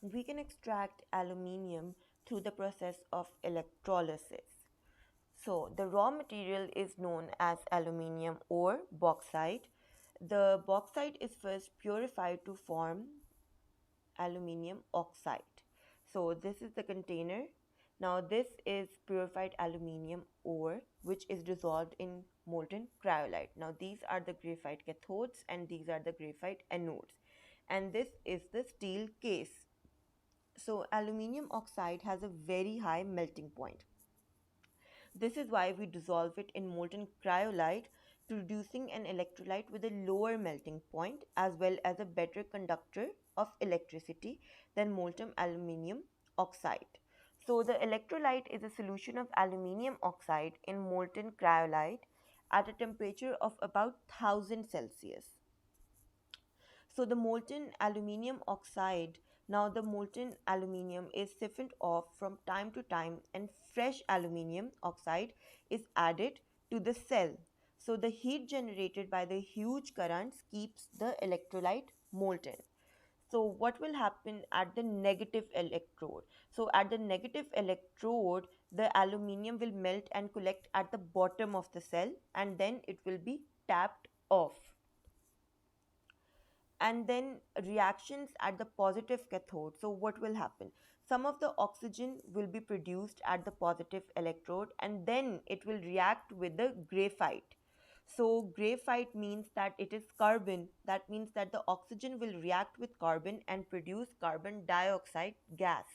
We can extract aluminium through the process of electrolysis. So, the raw material is known as aluminium or bauxite. The bauxite is first purified to form aluminium oxide. So, this is the container. Now, this is purified aluminium ore, which is dissolved in molten cryolite. Now, these are the graphite cathodes and these are the graphite anodes. And this is the steel case. So, aluminium oxide has a very high melting point. This is why we dissolve it in molten cryolite, producing an electrolyte with a lower melting point as well as a better conductor of electricity than molten aluminium oxide. So, the electrolyte is a solution of aluminium oxide in molten cryolite at a temperature of about 1000 Celsius. So the molten aluminium oxide, now the molten aluminium is siphoned off from time to time and fresh aluminium oxide is added to the cell. So the heat generated by the huge currents keeps the electrolyte molten. So what will happen at the negative electrode? So at the negative electrode, the aluminium will melt and collect at the bottom of the cell and then it will be tapped off, and then reactions at the positive cathode. So, what will happen? Some of the oxygen will be produced at the positive electrode and then it will react with the graphite. So, graphite means that it is carbon. That means that the oxygen will react with carbon and produce carbon dioxide gas.